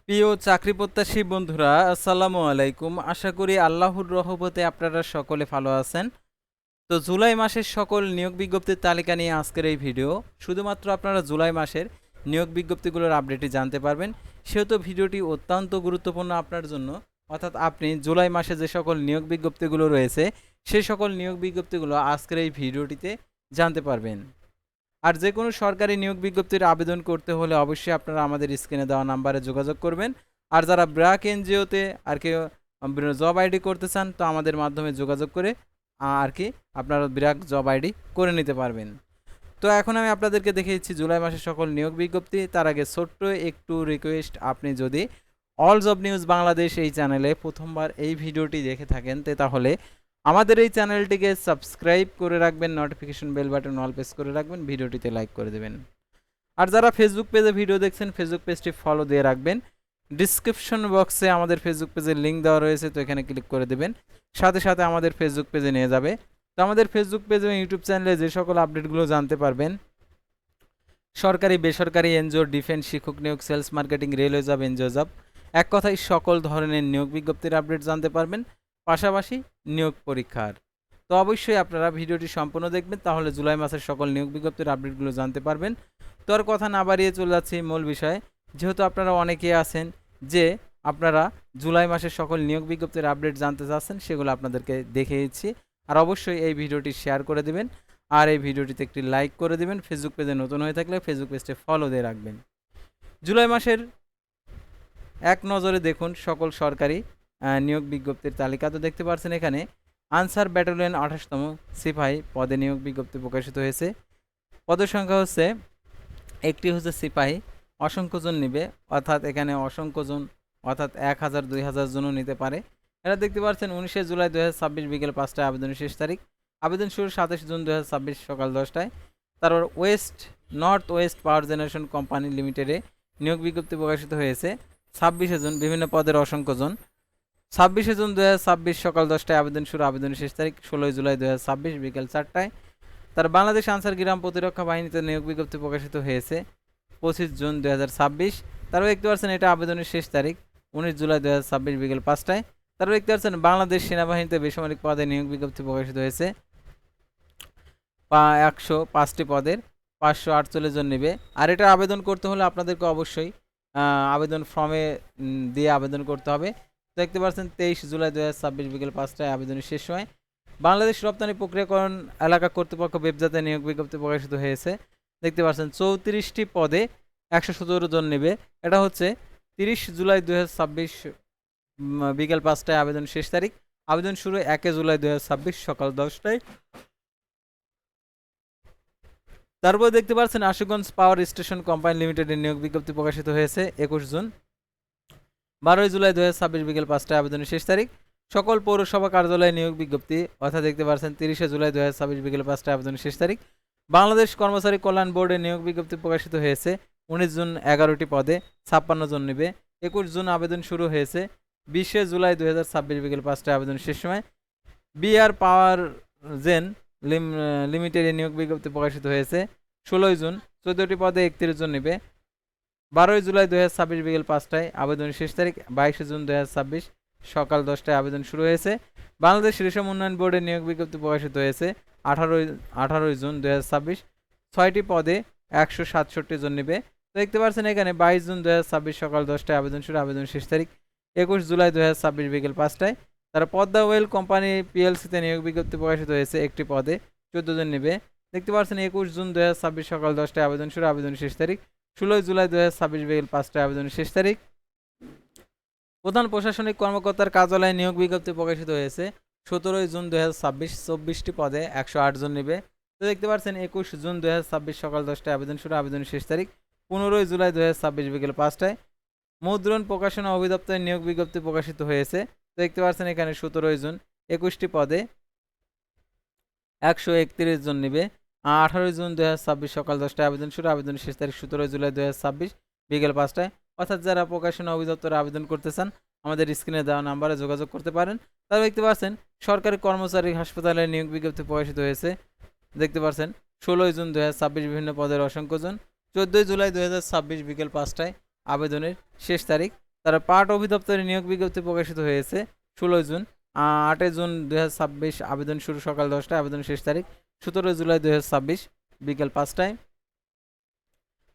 প্রিয় চাকরি প্রত্যাশী বন্ধুরা, আসসালামু আলাইকুম। আশা করি আল্লাহর রহমতে আপনারা সকলে ভালো আছেন। তো জুলাই মাসের সকল নিয়োগ বিজ্ঞপ্তির তালিকা নিয়ে আজকের এই ভিডিও। শুধুমাত্র আপনারা জুলাই মাসের নিয়োগ বিজ্ঞপ্তিগুলোর আপডেটই জানতে পারবেন, সেহেতু ভিডিওটি অত্যন্ত গুরুত্বপূর্ণ আপনার জন্য। অর্থাৎ আপনি জুলাই মাসে যে সকল নিয়োগ বিজ্ঞপ্তিগুলো রয়েছে সেই সকল নিয়োগ বিজ্ঞপ্তিগুলো আজকের এই ভিডিওটিতে জানতে পারবেন। আর যে কোনো সরকারি নিয়োগ বিজ্ঞপ্তির আবেদন করতে হলে অবশ্যই আপনারা আমাদের স্ক্রিনে দেওয়া নাম্বারে যোগাযোগ করবেন। আর যারা ব্র্যাক এনজিওতে আর কি জব আইডি করতে চান, তো আমাদের মাধ্যমে যোগাযোগ করে আর কি আপনারা ব্র্যাক জব আইডি করে নিতে পারবেন। তো এখন আমি আপনাদেরকে দেখিয়ে দিচ্ছি জুলাই মাসের সকল নিয়োগ বিজ্ঞপ্তি। তার আগে ছোট্ট একটু রিকোয়েস্ট, আপনি যদি অল জব নিউজ বাংলাদেশ এই চ্যানেলে প্রথমবার এই ভিডিওটি দেখে থাকেন তাহলে আমাদের এই চ্যানেলটিকে সাবস্ক্রাইব করে রাখবেন, notification bell button all press করে রাখবেন, ভিডিওটিতে লাইক করে দেবেন। আর যারা ফেসবুক পেজে ভিডিও দেখছেন, ফেসবুক পেজটি ফলো দিয়ে রাখবেন। ডিসক্রিপশন বক্সে আমাদের ফেসবুক পেজের লিঙ্ক দেওয়া রয়েছে, তো এখানে ক্লিক করে দেবেন, সাথে সাথে আমাদের ফেসবুক পেজে নিয়ে যাবে। তো আমাদের ফেসবুক পেজ এবং ইউটিউব চ্যানেলে যে সকল আপডেটগুলো জানতে পারবেন, সরকারি বেসরকারি এনজিও, ডিফেন্স, শিক্ষক নিয়োগ, sales marketing, railway job, NGO job, এক কথায় সকল ধরনের নিয়োগ বিজ্ঞপ্তির আপডেট জানতে পারবেন, পাশাপাশি নিয়োগ পরীক্ষার। তো অবশ্যই আপনারা ভিডিওটি সম্পূর্ণ দেখবেন, তাহলে জুলাই মাসের সকল নিয়োগ বিজ্ঞপ্তির আপডেটগুলো জানতে পারবেন। তো আর কথা না বাড়িয়ে চলে যাচ্ছি মূল বিষয়ে। যেহেতু আপনারা অনেকেই আছেন যে আপনারা জুলাই মাসের সকল নিয়োগ বিজ্ঞপ্তির আপডেট জানতে চাচ্ছেন, সেগুলো আপনাদেরকে দেখিয়েছি। আর অবশ্যই এই ভিডিওটি শেয়ার করে দেবেন, আর এই ভিডিওটিতে একটি লাইক করে দেবেন। ফেসবুক পেজে নতুন হয়ে থাকলে ফেসবুক পেজটি ফলো দিয়ে রাখবেন। জুলাই মাসের এক নজরে দেখুন সকল সরকারি নিয়োগ বিজ্ঞপ্তির তালিকা। তো দেখতে পাচ্ছেন এখানে আনসার ব্যাটালিয়ন 28তম সিপাহী পদে নিয়োগ বিজ্ঞপ্তি প্রকাশিত হয়েছে। পদের সংখ্যা হচ্ছে একটি হচ্ছে সিপাহী, অসংখ্য জন নিবে, অর্থাৎ এখানে অসংখ্য জন অর্থাৎ 1000 2000 জনও নিতে পারে। এটা দেখতে পাচ্ছেন 19শে জুলাই 2026 বিকেল 5টায় আবেদনের শেষ তারিখ। আবেদন শুরু 27 জুন 2026 সকাল 10টায়। তারপর নর্থ ওয়েস্ট পাওয়ার জেনারেশন কোম্পানি লিমিটেডে নিয়োগ বিজ্ঞপ্তি প্রকাশিত হয়েছে 26শে জুন, বিভিন্ন পদের অসংখ্য জন। 26শে জুন 2026 সকাল 10টায় আবেদন শুরু, আবেদনের শেষ তারিখ 16 জুলাই 2026 বিকেল 4টায়। তার বাংলাদেশ আনসার গ্রাম প্রতিরক্ষা বাহিনীতে নিয়োগ বিজ্ঞপ্তি প্রকাশিত হয়েছে 25 জুন 2026। তারও দেখতে পাচ্ছেন এটা আবেদনের শেষ তারিখ 19 জুলাই 2026 বিকেল 5টায়। তারও দেখতে পাচ্ছেন বাংলাদেশ সেনাবাহিনীতে বেসামরিক পদে নিয়োগ বিজ্ঞপ্তি প্রকাশিত হয়েছে 105টি পদের 548 জন নেবে। আর এটা আবেদন করতে হলে আপনাদেরকে অবশ্যই আবেদন ফর্মে দিয়ে আবেদন করতে হবে। দেখতে পাচ্ছেন 23 জুলাই 2026 বিকেল 5টায় আবেদনের শেষ সময়। বাংলাদেশ রপ্তানি প্রক্রিয়াকরণ এলাকা কর্তৃপক্ষ ওয়েবসাইটে নিয়োগ বিজ্ঞপ্তি প্রকাশিত হয়েছে। দেখতে পাচ্ছেন 34টি পদে 117 জন নেবে। এটা হচ্ছে 30 জুলাই 2026 বিকেল 5টায় আবেদন শেষ তারিখ। আবেদন শুরু 1 জুলাই 2026 সকাল 10টায়। তারপর দেখতে পাচ্ছেন আশুগঞ্জ পাওয়ার স্টেশন কোম্পানি লিমিটেডের নিয়োগ বিজ্ঞপ্তি প্রকাশিত হয়েছে 21 জুন। 12 জুলাই 2026 বিকেল 5টায় আবেদনের শেষ তারিখ। সকল পৌরসভা কার্যালয়ে নিয়োগ বিজ্ঞপ্তি, অর্থাৎ দেখতে পাচ্ছেন 30 জুলাই 2026 বিকেল 5টায় আবেদনের শেষ তারিখ। বাংলাদেশ কর্মচারী কল্যাণ বোর্ডে নিয়োগ বিজ্ঞপ্তি প্রকাশিত হয়েছে 19 জুন, 11টি পদে 56 জন নেবে। 21 জুন আবেদন শুরু হয়েছে। 20 জুলাই 2026 বিকেল 5টায় আবেদনের শেষ সময়। বিআর পাওয়ার জেন লিমিটেডে নিয়োগ বিজ্ঞপ্তি প্রকাশিত হয়েছে 16 জুন, 14টি পদে 31 জন নেবে। 12 জুলাই 2026 বিকেল 5টায় আবেদনের শেষ তারিখ। 22 জুন 2026 সকাল 10টায় আবেদন শুরু হয়েছে। বাংলাদেশ রেশম উন্নয়ন বোর্ডের নিয়োগ বিজ্ঞপ্তি প্রকাশিত হয়েছে 18 জুন 2026, 6টি পদে 167 জন নেবে। দেখতে পাচ্ছেন এখানে 22 জুন 2026 সকাল 10টায় আবেদন শুরু, আবেদন শেষ তারিখ 21 জুলাই 2026 বিকেল 5টায়। তারা পদ্মা ওয়েল কোম্পানি পিএলসিতে নিয়োগ বিজ্ঞপ্তি প্রকাশিত হয়েছে, একটি পদে 14 জন নেবে। দেখতে পাচ্ছেন 21 জুন 2026 সকাল 10টায় আবেদন শুরু, আবেদন শেষ তারিখ 16 জুলাই 2026 বিকেল 5টায় আবেদনের শেষ তারিখ। প্রধান প্রশাসনিক কর্মকর্তার কার্যালয়ে নিয়োগ বিজ্ঞপ্তি প্রকাশিত হয়েছে 17 জুন 2026, 24টি পদে 108 জন নেবে। তো দেখতে পাচ্ছেন 21 জুন 2026 সকাল 10টায় আবেদন শুরু, আবেদনের শেষ তারিখ 15 জুলাই 2026 বিকেল 5টায়। মুদ্রণ প্রকাশনা অধিদপ্তরের নিয়োগ বিজ্ঞপ্তি প্রকাশিত হয়েছে। দেখতে পাচ্ছেন এখানে 17 জুন, 21টি পদে 131 জন নেবে। 18 জুন 2026 সকাল 10টায় আবেদন শুরু, আবেদনের শেষ তারিখ 17 জুলাই 2026 বিকেল 5টায়। অর্থাৎ যারা প্রকাশনা অধিদপ্তরে আবেদন করতে চান আমাদের স্ক্রিনে দেওয়া নাম্বারে যোগাযোগ করতে পারেন। তারা দেখতে পাচ্ছেন সরকারি কর্মচারী হাসপাতালের নিয়োগ বিজ্ঞপ্তি প্রকাশিত হয়েছে। দেখতে পাচ্ছেন 16 জুন 2026 বিভিন্ন পদের অসংখ্য জন। 14 জুলাই 2026 বিকেল 5টায় আবেদনের শেষ তারিখ। তারা পাট অধিদপ্তরে নিয়োগ বিজ্ঞপ্তি প্রকাশিত হয়েছে 16 জুন। 8 জুন 2026 আবেদন শুরু সকাল 10টায়, আবেদন শেষ তারিখ 17 জুলাই 2026 বিকেল 5টায়।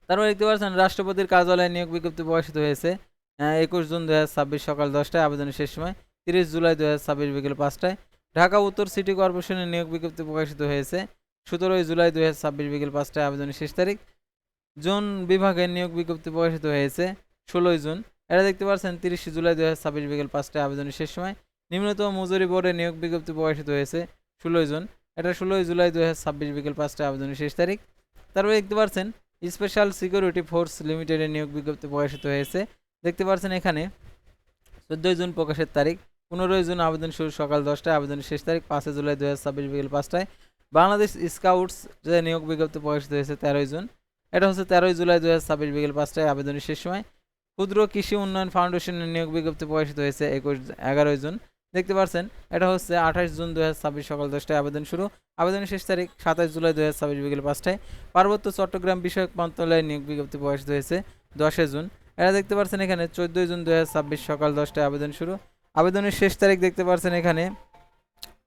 তারপর দেখতে পাচ্ছেন রাষ্ট্রপতির কার্যালয়ে নিয়োগ বিজ্ঞপ্তি প্রকাশিত হয়েছে 21 জুন 2026 সকাল 10টায়, আবেদনের শেষ সময় 30 জুলাই 2026 বিকেল 5টায়। ঢাকা উত্তর সিটি কর্পোরেশনের নিয়োগ বিজ্ঞপ্তি প্রকাশিত হয়েছে 17 জুলাই 2026 বিকেল 5টায়, আবেদনের শেষ তারিখ। জোন বিভাগের নিয়োগ বিজ্ঞপ্তি প্রকাশিত হয়েছে 16 জুন। এটা দেখতে পাচ্ছেন 30 জুলাই 2026 বিকেল 5টায়, আবেদনের শেষ সময়। নিম্নতম মজুরি বোর্ডের নিয়োগ বিজ্ঞপ্তি প্রকাশিত হয়েছে 16 জুন। এটা 16 জুলাই 2026 বিকেল 5টায়, আবেদনের শেষ তারিখ। তারপরে দেখতে পাচ্ছেন স্পেশাল সিকিউরিটি ফোর্স লিমিটেডের নিয়োগ বিজ্ঞপ্তি প্রকাশিত হয়েছে। দেখতে পাচ্ছেন এখানে 14 জুন প্রকাশের তারিখ, 15 জুন আবেদন শুরু সকাল 10টায়, আবেদনের শেষ তারিখ 5 জুলাই 2026 বিকেল 5টায়। বাংলাদেশ স্কাউটস যে নিয়োগ বিজ্ঞপ্তি প্রকাশিত হয়েছে 13 জুন। এটা হচ্ছে 13 জুলাই 2026 বিকেল 5টায়, আবেদনের শেষ সময়। ক্ষুদ্র কৃষি উন্নয়ন ফাউন্ডেশনের নিয়োগ বিজ্ঞপ্তি প্রকাশিত হয়েছে 11 জুন। দেখতে পাচ্ছেন এটা হচ্ছে 28 জুন 2026 সকাল 10টায়, আবেদন শুরু, আবেদনের শেষ তারিখ 27 জুলাই 2026 বিকেল 5টায়। পার্বত্য চট্টগ্রাম বিষয়ক মন্ত্রণালয়ের নিয়োগ বিজ্ঞপ্তি প্রকাশিত হয়েছে 10 জুন। এটা দেখতে পাচ্ছেন এখানে 14 জুন 2026 সকাল 10টায়, আবেদন শুরু, আবেদনের শেষ তারিখ দেখতে পাচ্ছেন এখানে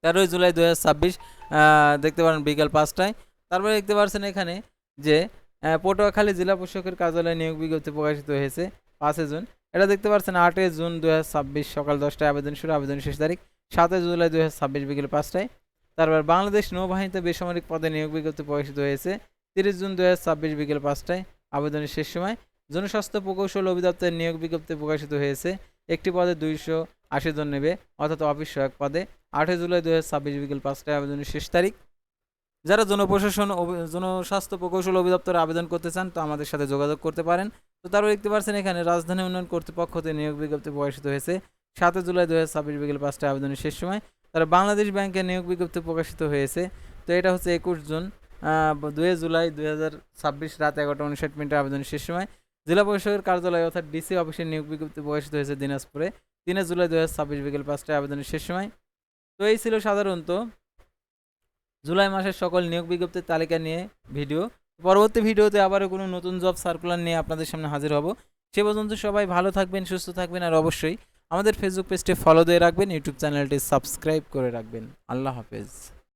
13 জুলাই 2026 দেখতে পারেন বিকেল 5টায়। তারপরে দেখতে পাচ্ছেন এখানে যে পটুয়াখালী জেলা প্রশাসকের কার্যালয়ে নিয়োগ বিজ্ঞপ্তি প্রকাশিত হয়েছে 5 জুন। এটা দেখতে পাচ্ছেন 8 জুন 2026 সকাল 10টায়, আবেদন শুরু, আবেদন শেষ তারিখ 7 জুলাই 2026 বিকেল 5টায়। তারপর বাংলাদেশ নৌবাহিনীতে বেসামরিক পদে নিয়োগ বিজ্ঞপ্তি প্রকাশিত হয়েছে 30 জুন 2026 বিকেল 5টায়, আবেদনের শেষ সময়। জনস্বাস্থ্য প্রকৌশল অধিদপ্তরের নিয়োগ বিজ্ঞপ্তি প্রকাশিত হয়েছে, একটি পদে 280 জন নেবে, অর্থাৎ অফিস সহায়ক পদে 8 জুলাই 2026 বিকেল 5টায়, আবেদনের শেষ তারিখ। যারা জনপ্রশাসন জনস্বাস্থ্য প্রকৌশল অধিদপ্তরে আবেদন করতে চান তো আমাদের সাথে যোগাযোগ করতে পারেন। তো তারপর দেখতে পাচ্ছেন এখানে রাজধানী উন্নয়ন কর্তৃপক্ষতে নিয়োগ বিজ্ঞপ্তি প্রকাশিত হয়েছে 7 জুলাই 2026 বিকেল 5টায়, আবেদনের শেষ সময়। তারা বাংলাদেশ ব্যাংকের নিয়োগ বিজ্ঞপ্তি প্রকাশিত হয়েছে, তো এটা হচ্ছে 21 জুন 2 জুলাই 2026 রাত 11:59 আবেদনের শেষ সময়। জেলা প্রশাসকের কার্যালয় অর্থাৎ ডিসি অফিসের নিয়োগ বিজ্ঞপ্তি প্রকাশিত হয়েছে দিনাজপুরে 3 জুলাই 2026 বিকেল 5টায়, আবেদনের শেষ সময়। তো এই ছিল সাধারণত জুলাই মাসের সকল নিয়োগ বিজ্ঞপ্তির তালিকা নিয়ে ভিডিও। পরবর্তী ভিডিওতে আবারও কোনো নতুন জব সার্কুলার নিয়ে আপনাদের সামনে হাজির হব। সে পর্যন্ত সবাই ভালো থাকবেন, সুস্থ থাকবেন, আর অবশ্যই আমাদের ফেসবুক পেজটি ফলো দিয়ে রাখবেন, ইউটিউব চ্যানেলটি সাবস্ক্রাইব করে রাখবেন। আল্লাহ হাফেজ।